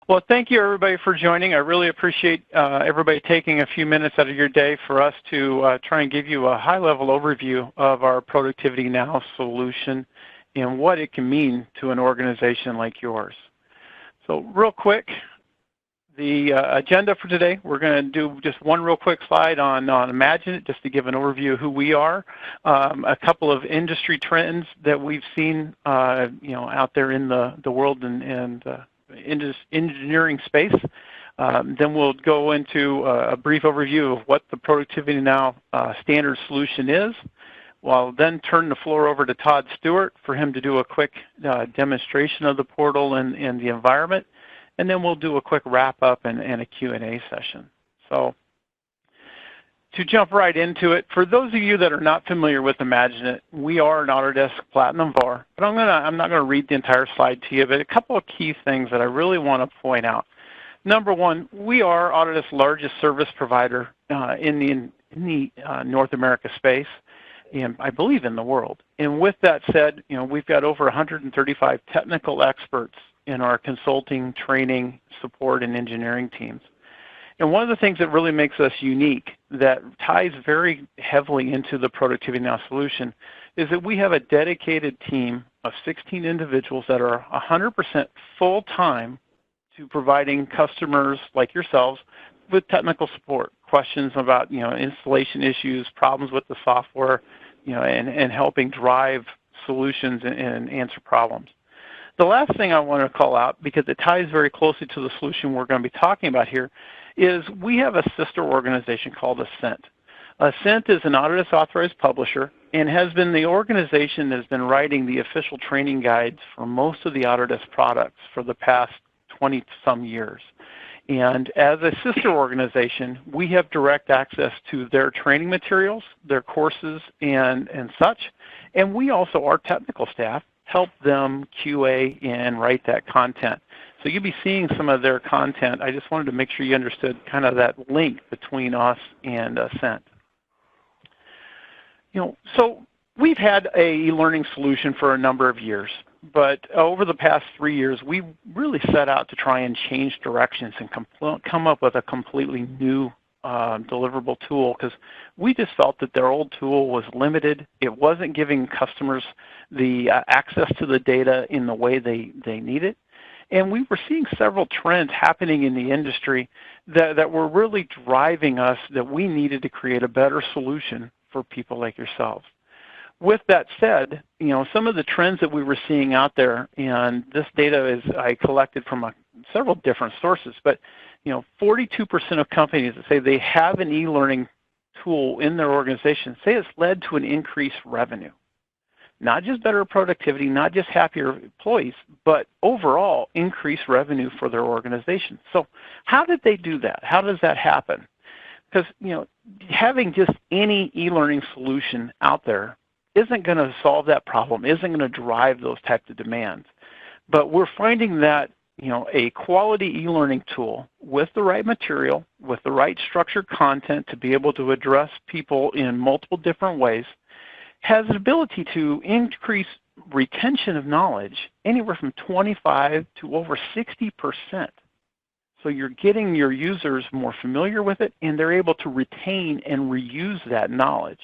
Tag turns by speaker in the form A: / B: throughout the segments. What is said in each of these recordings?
A: Well, thank you everybody for joining. I really appreciate everybody taking a few minutes out of your day for us to try and give you a high-level overview of our Productivity Now solution and what it can mean to an organization like yours. So real quick, the agenda for today, we're going to do just one real quick slide on Imagine It, just to give an overview of who we are, a couple of industry trends that we've seen out there in the world and engineering space. Then we'll go into a brief overview of what the Productivity Now Standard solution is. We'll then turn the floor over to Todd Stewart for him to do a quick demonstration of the portal and the environment. And then we'll do a quick wrap-up and a Q&A session. So to jump right into it, for those of you that are not familiar with Imagine It, we are an Autodesk Platinum VAR. But I'm not going to read the entire slide to you, but a couple of key things that I really want to point out. Number one, we are Autodesk's largest service provider in the North America space, and I believe in the world. And with that said, we've got over 135 technical experts in our consulting, training, support, and engineering teams. And one of the things that really makes us unique, that ties very heavily into the Productivity Now solution, is that we have a dedicated team of 16 individuals that are 100% full-time to providing customers like yourselves with technical support, questions about installation issues, problems with the software, and helping drive solutions and answer problems. The last thing I want to call out, because it ties very closely to the solution we're going to be talking about here, is we have a sister organization called Ascent. Ascent is an Autodesk authorized publisher and has been the organization that has been writing the official training guides for most of the Autodesk products for the past 20-some years. And as a sister organization, we have direct access to their training materials, their courses, and such. And we also, our technical staff, help them QA and write that content. So you'll be seeing some of their content. I just wanted to make sure you understood kind of that link between us and Ascent. So we've had a e-learning solution for a number of years, but over the past 3 years, we really set out to try and change directions and come up with a completely new deliverable tool, because we just felt that their old tool was limited. It wasn't giving customers the access to the data in the way they need it. And we were seeing several trends happening in the industry that were really driving us that we needed to create a better solution for people like yourselves. With that said, some of the trends that we were seeing out there, and this data I collected from several different sources, but 42% of companies that say they have an e-learning tool in their organization say it's led to an increased revenue. Not just better productivity, not just happier employees, but overall increased revenue for their organization. So how did they do that? How does that happen? Because having just any e-learning solution out there isn't going to solve that problem, isn't going to drive those types of demands. But we're finding that a quality e-learning tool with the right material, with the right structured content to be able to address people in multiple different ways, has an ability to increase retention of knowledge anywhere from 25 to over 60%. So you're getting your users more familiar with it, and they're able to retain and reuse that knowledge.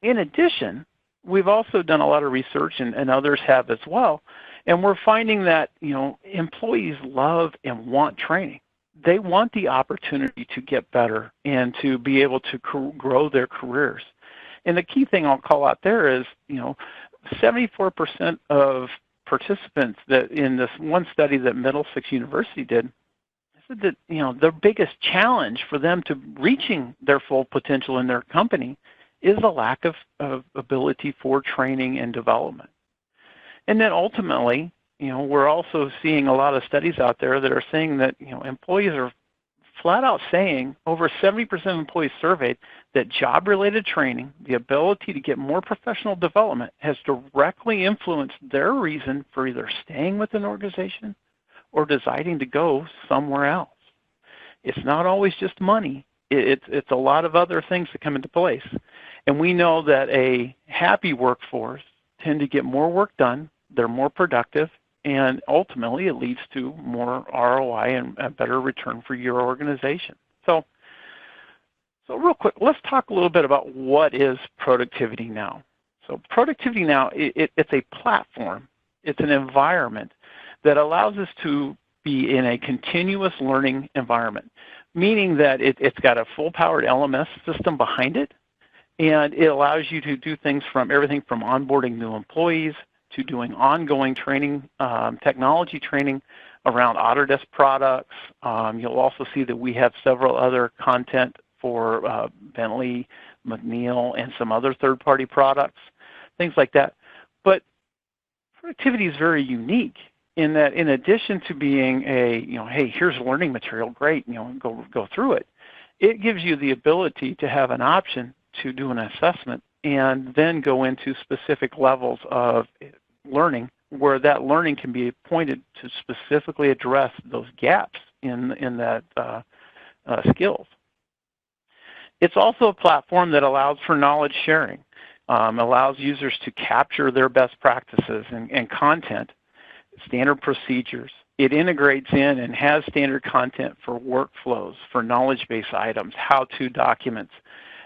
A: In addition, we've also done a lot of research, and others have as well, and we're finding that employees love and want training. They want the opportunity to get better and to be able to grow their careers. And the key thing I'll call out there is, 74% of participants that in this one study that Middlesex University did said that their biggest challenge for them to reaching their full potential in their company is the lack of ability for training and development. And then ultimately, we're also seeing a lot of studies out there that are saying that employees are flat out saying, over 70% of employees surveyed, that job-related training, the ability to get more professional development, has directly influenced their reason for either staying with an organization or deciding to go somewhere else. It's not always just money. It's a lot of other things that come into place. And we know that a happy workforce tend to get more work done, they're more productive, and ultimately it leads to more ROI and a better return for your organization. So real quick, let's talk a little bit about what is Productivity Now. So Productivity Now, it's a platform, it's an environment that allows us to be in a continuous learning environment, meaning that it's got a full-powered LMS system behind it, and it allows you to do things from everything from onboarding new employees to doing ongoing training, technology training around Autodesk products. You'll also see that we have several other content for Bentley, McNeil, and some other third-party products, things like that. But productivity is very unique in that, in addition to being a, hey, here's learning material, great, go through it, it gives you the ability to have an option to do an assessment and then go into specific levels of learning where that learning can be pointed to specifically address those gaps in that skills. It's also a platform that allows for knowledge sharing, allows users to capture their best practices and content, standard procedures. It integrates in and has standard content for workflows, for knowledge-based items, how-to documents,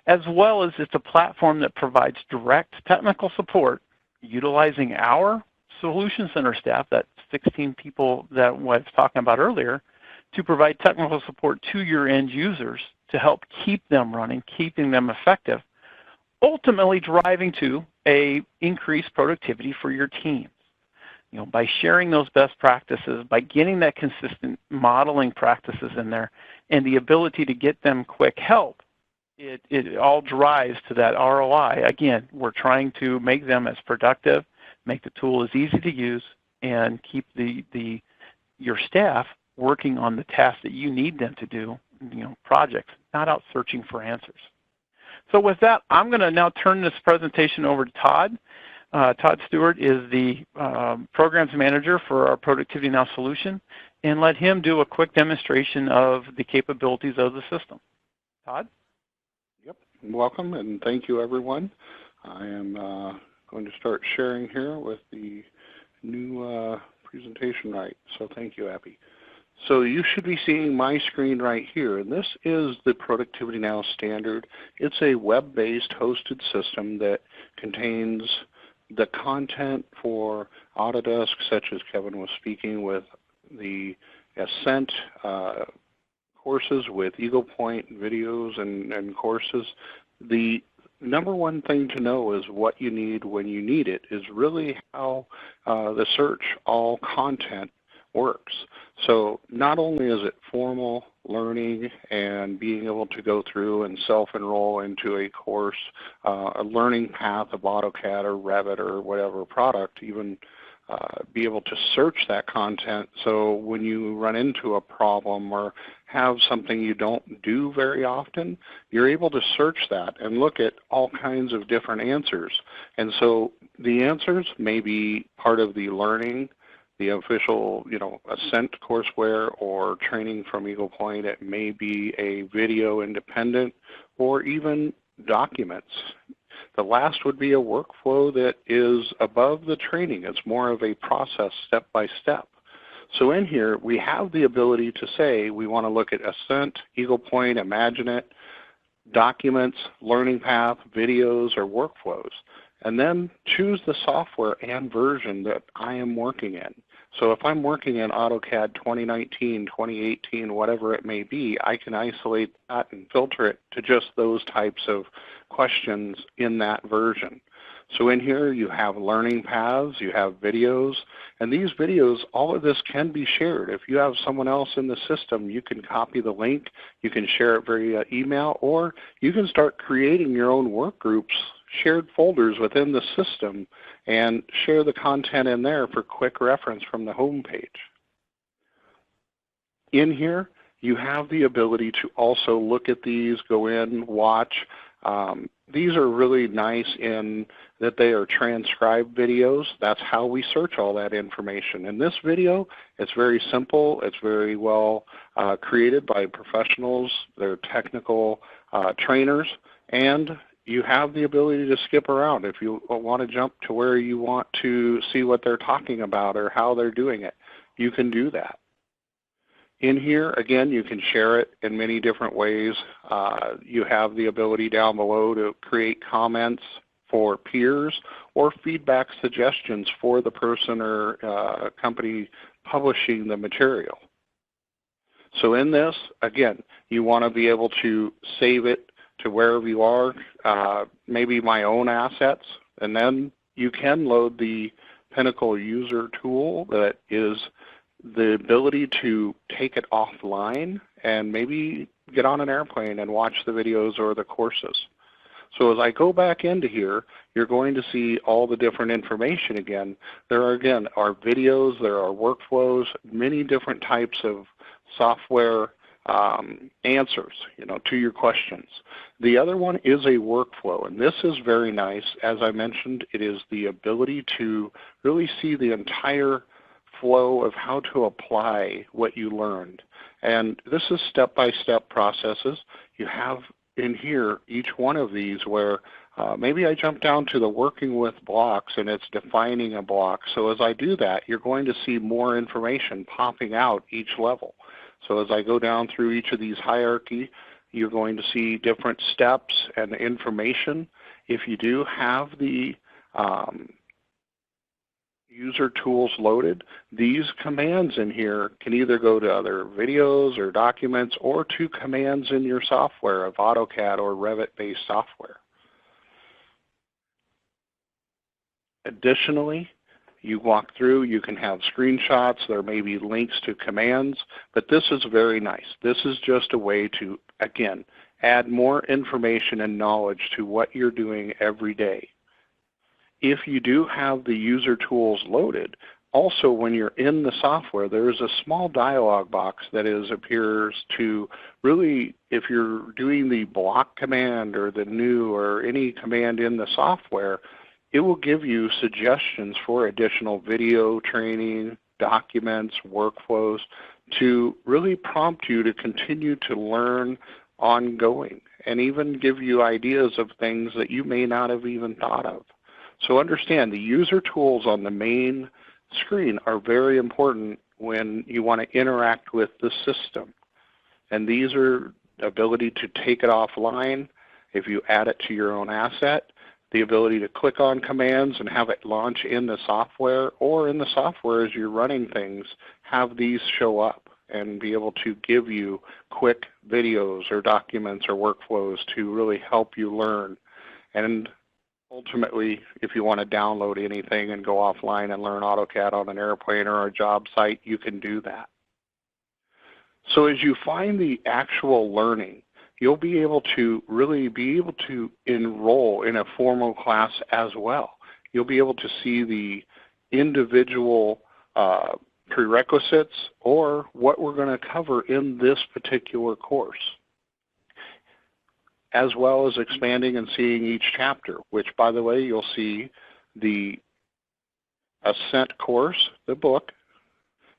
A: as well as it's a platform that provides direct technical support utilizing our Solution Center staff, that 16 people that I was talking about earlier, to provide technical support to your end users to help keep them running, keeping them effective, ultimately driving to a increased productivity for your teams. By sharing those best practices, by getting that consistent modeling practices in there, and the ability to get them quick help, it all drives to that ROI. Again, we're trying to make them as productive, make the tool as easy to use, and keep your staff working on the tasks that you need them to do, projects, not out searching for answers. So with that, I'm going to now turn this presentation over to Todd. Todd Stewart is the Programs Manager for our Productivity Now solution, and let him do a quick demonstration of the capabilities of the system. Todd?
B: Yep, welcome and thank you everyone. I am going to start sharing here with the new presentation right, so thank you, Abby. So you should be seeing my screen right here, and this is the ProductivityNOW Standard. It's a web-based hosted system that contains the content for Autodesk, such as Kevin was speaking with the Ascent courses, with Eagle Point videos and courses. The number one thing to know is what you need when you need it is really how the search all content works. So not only is it formal learning and being able to go through and self-enroll into a course, a learning path of AutoCAD or Revit or whatever product, even be able to search that content, so when you run into a problem or have something you don't do very often, you're able to search that and look at all kinds of different answers. And so the answers may be part of the learning, the official, Ascent courseware or training from Eagle Point. It may be a video independent or even documents. The last would be a workflow that is above the training. It's more of a process step by step. So in here, we have the ability to say we want to look at Ascent, Eagle Point, Imagine It, documents, learning path, videos, or workflows, and then choose the software and version that I am working in. So if I'm working in AutoCAD 2019, 2018, whatever it may be, I can isolate that and filter it to just those types of questions in that version. So in here you have learning paths, you have videos, and these videos, all of this can be shared. If you have someone else in the system, you can copy the link, you can share it via email, or you can start creating your own work groups, shared folders within the system, and share the content in there for quick reference from the home page. In here, you have the ability to also look at these, go in, watch. These are really nice in that they are transcribed videos. That's how we search all that information. In this video, it's very simple. It's very well created by professionals. They're technical trainers, and you have the ability to skip around. If you want to jump to where you want to see what they're talking about or how they're doing it, you can do that. In here, again, you can share it in many different ways. You have the ability down below to create comments for peers or feedback suggestions for the person or company publishing the material. So in this, again, you want to be able to save it to wherever you are, maybe my own assets, and then you can load the Pinnacle user tool that is the ability to take it offline and maybe get on an airplane and watch the videos or the courses. So as I go back into here, you're going to see all the different information again. There are, again, our videos, there are workflows, many different types of software answers, to your questions. The other one is a workflow, and this is very nice. As I mentioned, it is the ability to really see the entire flow of how to apply what you learned. And this is step-by-step processes. You have in here each one of these where maybe I jump down to the working with blocks and it's defining a block. So as I do that, you're going to see more information popping out each level. So as I go down through each of these hierarchy, you're going to see different steps and information. If you do have the user tools loaded, these commands in here can either go to other videos or documents or to commands in your software of AutoCAD or Revit-based software. Additionally, you walk through, you can have screenshots, there may be links to commands, but this is very nice. This is just a way to, again, add more information and knowledge to what you're doing every day. If you do have the user tools loaded, also when you're in the software, there is a small dialog box that appears to really, if you're doing the block command or the new or any command in the software, it will give you suggestions for additional video training, documents, workflows to really prompt you to continue to learn ongoing and even give you ideas of things that you may not have even thought of. So understand the user tools on the main screen are very important when you want to interact with the system. And these are the ability to take it offline if you add it to your own asset, the ability to click on commands and have it launch in the software, or in the software as you're running things, have these show up and be able to give you quick videos or documents or workflows to really help you learn. And ultimately, if you want to download anything and go offline and learn AutoCAD on an airplane or a job site, you can do that. So as you find the actual learning, you'll be able to really enroll in a formal class as well. You'll be able to see the individual prerequisites or what we're going to cover in this particular course, as well as expanding and seeing each chapter, which, by the way, you'll see the Ascent course, the book.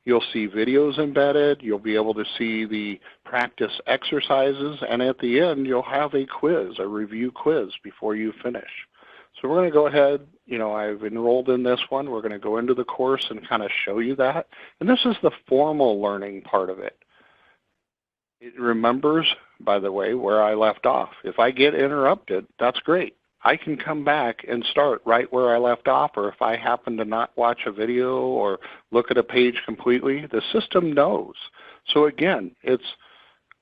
B: You'll see videos embedded. You'll be able to see the practice exercises. And at the end, you'll have a quiz, a review quiz before you finish. So we're going to go ahead. I've enrolled in this one. We're going to go into the course and kind of show you that. And this is the formal learning part of it. It remembers, by the way, where I left off. If I get interrupted, that's great. I can come back and start right where I left off, or if I happen to not watch a video or look at a page completely, the system knows. So again, it's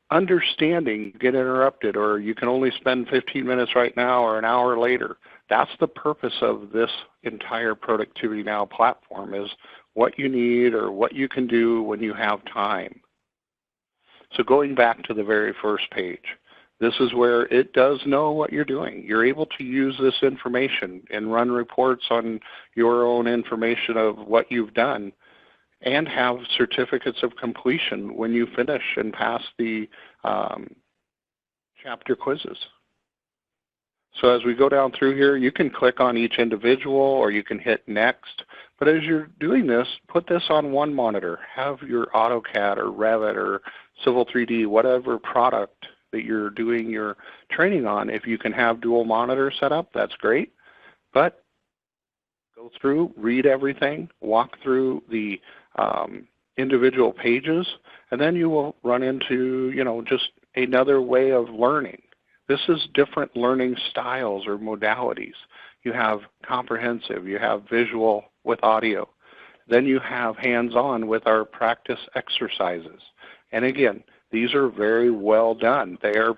B: understanding you get interrupted, or you can only spend 15 minutes right now or an hour later. That's the purpose of this entire Productivity Now platform, is what you need or what you can do when you have time. So going back to the very first page, this is where it does know what you're doing. You're able to use this information and run reports on your own information of what you've done and have certificates of completion when you finish and pass the chapter quizzes. So as we go down through here, you can click on each individual or you can hit next. But as you're doing this, put this on one monitor. Have your AutoCAD or Revit or Civil 3D, whatever product that you're doing your training on. If you can have dual monitors set up, that's great. But go through, read everything, walk through the individual pages, and then you will run into, just another way of learning. This is different learning styles or modalities. You have comprehensive, you have visual with audio. Then you have hands-on with our practice exercises. And again, these are very well done. They are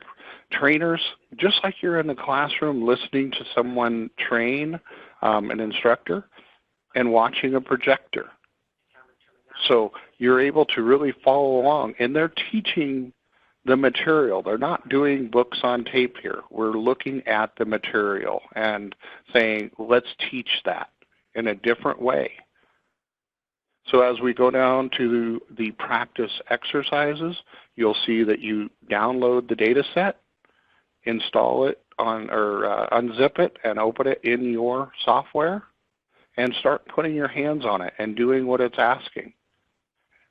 B: trainers, just like you're in the classroom listening to someone train, an instructor, and watching a projector. So you're able to really follow along, and they're teaching the material. They're not doing books on tape here. We're looking at the material and saying, let's teach that in a different way. So as we go down to the practice exercises, you'll see that you download the data set, install it on, or unzip it and open it in your software, and start putting your hands on it and doing what it's asking.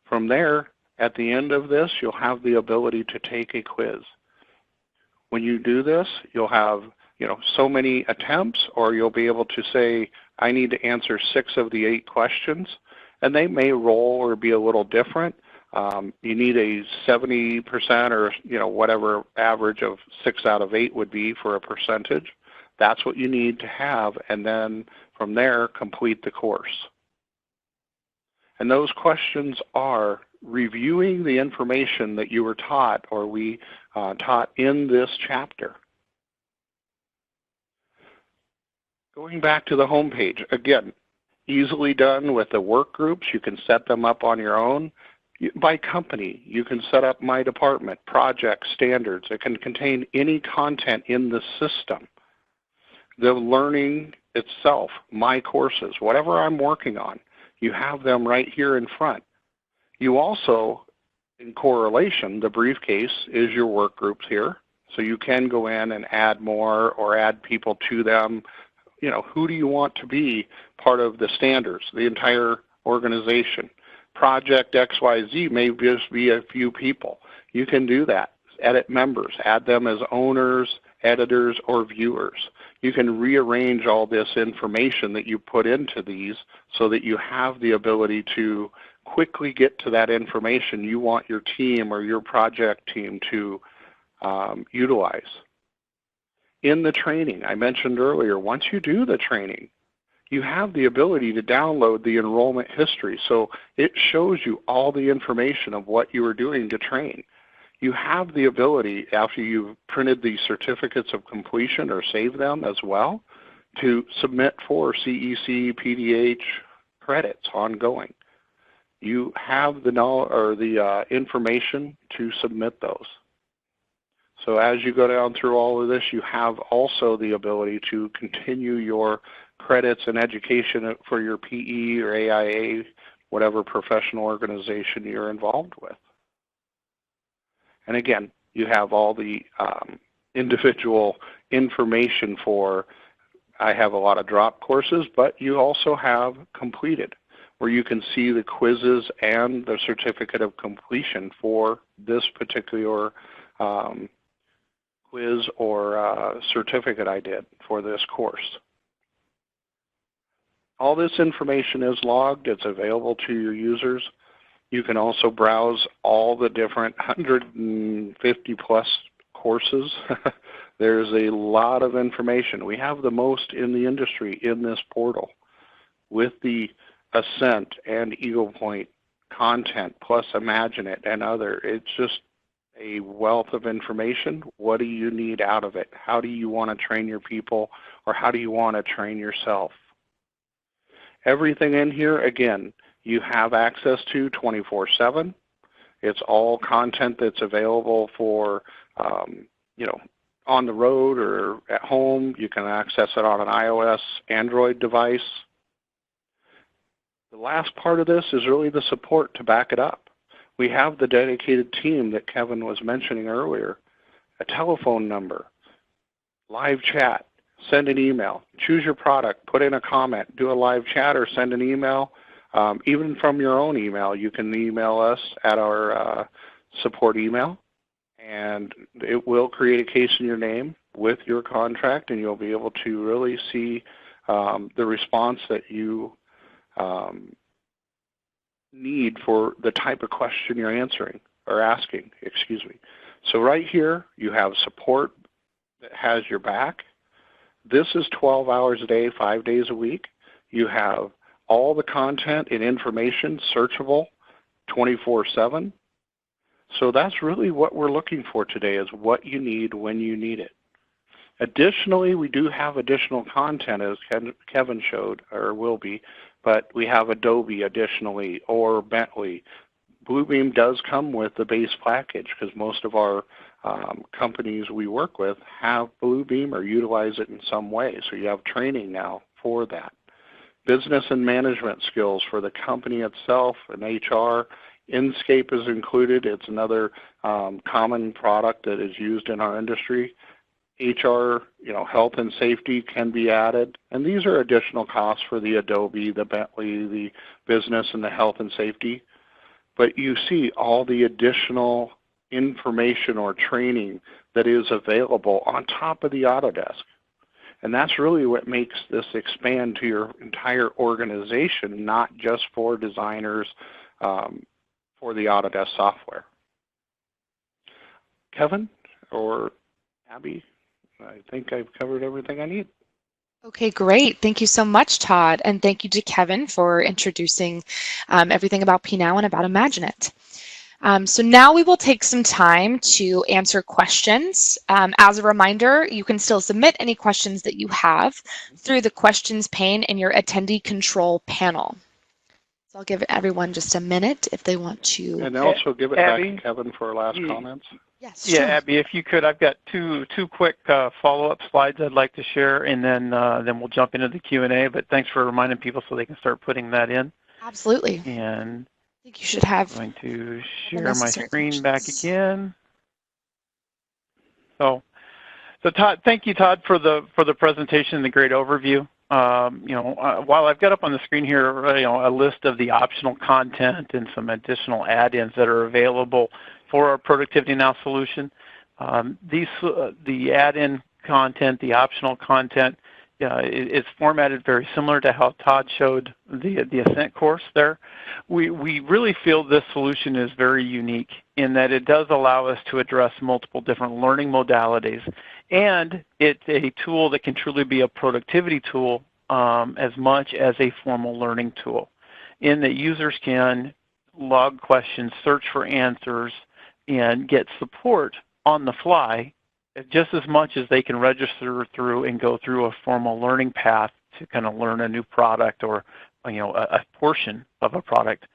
B: From there, at the end of this, you'll have the ability to take a quiz. When you do this, you'll have so many attempts, or you'll be able to say, I need to answer 6 of the 8 questions, and they may roll or be a little different. You need a 70% or whatever average of 6 out of 8 would be for a percentage. That's what you need to have, and then from there, complete the course. And those questions are reviewing the information that you were taught or we taught in this chapter. Going back to the home page, again, easily done with the work groups. You can set them up on your own. By company, you can set up my department, projects, standards. It can contain any content in the system. The learning itself, my courses, whatever I'm working on, you have them right here in front. You also, in correlation, the briefcase is your work groups here. So you can go in and add more or add people to them. Who do you want to be part of the standards, the entire organization? Project XYZ may just be a few people. You can do that. Edit members, add them as owners, editors, or viewers. You can rearrange all this information that you put into these so that you have the ability to quickly get to that information you want your team or your project team to utilize. In the training, I mentioned earlier, once you do the training, you have the ability to download the enrollment history. So it shows you all the information of what you were doing to train. You have the ability, after you've printed the certificates of completion or save them as well, to submit for CEC, PDH credits ongoing. You have the knowledge or the information to submit those. So as you go down through all of this, you have also the ability to continue your credits and education for your PE or AIA, whatever professional organization you're involved with. And again, you have all the individual information for, I have a lot of drop courses, but you also have completed, where you can see the quizzes and the certificate of completion for this particular quiz or certificate I did for this course. All this information is logged. It's available to your users. You can also browse all the different 150 plus courses. There's a lot of information. We have the most in the industry in this portal with the Ascent and Eagle Point content plus Imagine It and other. It's just a wealth of information. What do you need out of it? How do you want to train your people, or how do you want to train yourself? Everything in here, again, you have access to 24/7. It's all content that's available for, on the road or at home. You can access it on an iOS, Android device. The last part of this is really the support to back it up. We have the dedicated team that Kevin was mentioning earlier, a telephone number, live chat, send an email, choose your product, put in a comment, do a live chat or send an email. Even from your own email, you can email us at our support email, and it will create a case in your name with your contract, and you'll be able to really see the response that you need for the type of question you're answering or asking, excuse me. So right here, you have support that has your back. This is 12 hours a day, 5 days a week. You have all the content and information searchable 24/7. So that's really what we're looking for today, is what you need when you need it. Additionally, we do have additional content, as Kevin showed, or will be, but we have Adobe additionally, or Bentley. Bluebeam does come with the base package, because most of our companies we work with have Bluebeam or utilize it in some way. So you have training now for that. Business and management skills for the company itself and HR. Inkscape is included. It's another common product that is used in our industry. HR, health and safety can be added. And these are additional costs for the Adobe, the Bentley, the business, and the health and safety. But you see all the additional information or training that is available on top of the Autodesk. And that's really what makes this expand to your entire organization, not just for designers for the Autodesk software. Kevin or Abby, I think I've covered everything I need.
C: Okay, great. Thank you so much, Todd. And thank you to Kevin for introducing everything about PNow and about Imagine It. So now we will take some time to answer questions. As a reminder, you can still submit any questions that you have through the questions pane in your attendee control panel. So I'll give everyone just a minute if they want to.
B: And also give it
A: Abby,
B: back to Kevin for our last comments.
C: Yes,
A: yeah,
C: sure.
A: Abby, if you could, I've got two quick follow-up slides I'd like to share, and then we'll jump into the Q&A. But thanks for reminding people so they can start putting that in.
C: Absolutely.
A: And
C: I think you should have.
A: I'm going to share my screen back again. So Todd, thank you, Todd, for the presentation and the great overview. While I've got up on the screen here, a list of the optional content and some additional add-ins that are available for our ProductivityNOW solution, the add-in content, the optional content, is formatted very similar to how Todd showed the Ascent course there. We really feel this solution is very unique in that it does allow us to address multiple different learning modalities, and it's a tool that can truly be a productivity tool as much as a formal learning tool, in that users can log questions, search for answers, and get support on the fly just as much as they can register through and go through a formal learning path to kind of learn a new product or a portion of a product.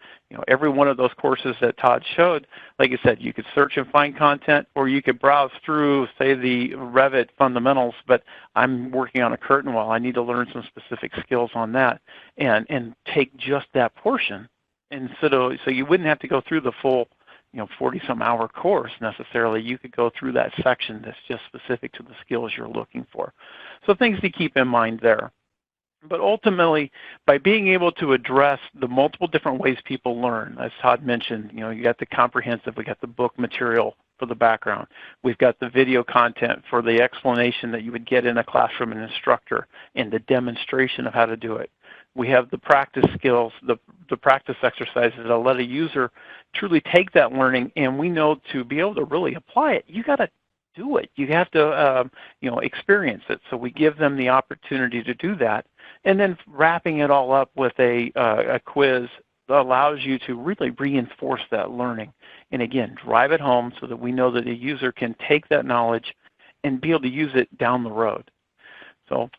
A: Every one of those courses that Todd showed, like I said, you could search and find content, or you could browse through, say, the Revit fundamentals, but I'm working on a curtain wall. I need to learn some specific skills on that, and take just that portion. So you wouldn't have to go through the full 40-some hour course necessarily. You could go through that section that's just specific to the skills you're looking for. So things to keep in mind there. But ultimately, by being able to address the multiple different ways people learn, as Todd mentioned, you got the comprehensive, we got the book material for the background. We've got the video content for the explanation that you would get in a classroom and instructor, and the demonstration of how to do it. We have the practice skills, the practice exercises that let a user truly take that learning, and we know to be able to really apply it, you got to do it. You have to experience it. So we give them the opportunity to do that. And then wrapping it all up with a quiz that allows you to really reinforce that learning. And again, drive it home so that we know that a user can take that knowledge and be able to use it down the road. So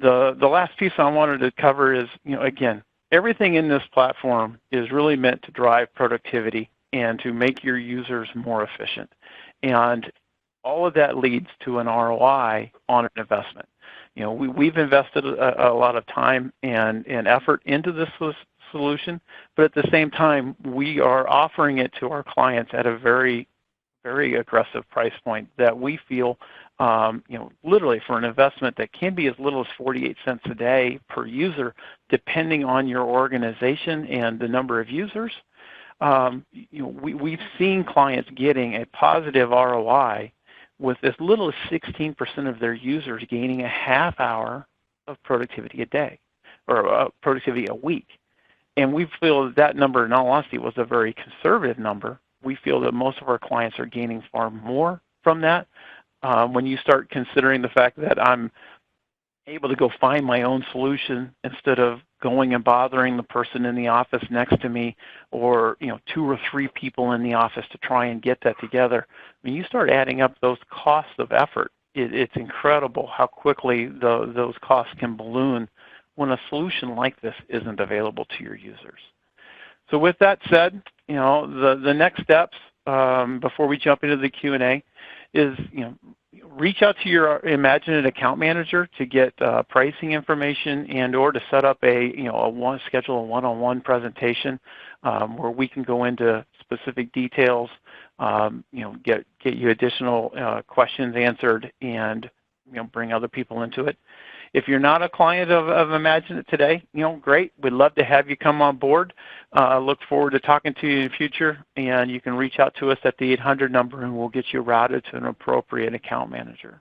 A: the last piece I wanted to cover is, again, everything in this platform is really meant to drive productivity and to make your users more efficient. And all of that leads to an ROI on an investment. We've invested a lot of time and effort into this solution, but at the same time, we are offering it to our clients at a very, very aggressive price point that we feel, literally for an investment that can be as little as 48 cents a day per user, depending on your organization and the number of users. we've seen clients getting a positive ROI with as little as 16% of their users gaining a half hour of productivity a day, or productivity a week. And we feel that that number, in all honesty, was a very conservative number. We feel that most of our clients are gaining far more from that. When you start considering the fact that I'm able to go find my own solution instead of going and bothering the person in the office next to me, or 2 or 3 people in the office to try and get that together. When you start adding up those costs of effort, it's incredible how quickly those costs can balloon when a solution like this isn't available to your users. So with that said, the next steps before we jump into the Q&A is reach out to your Imagine It account manager to get pricing information and/or to set up schedule a one-on-one presentation where we can go into specific details, get you additional questions answered, and bring other people into it. If you're not a client of Imagine It today, great. We'd love to have you come on board. Look forward to talking to you in the future, and you can reach out to us at the 800 number, and we'll get you routed to an appropriate account manager.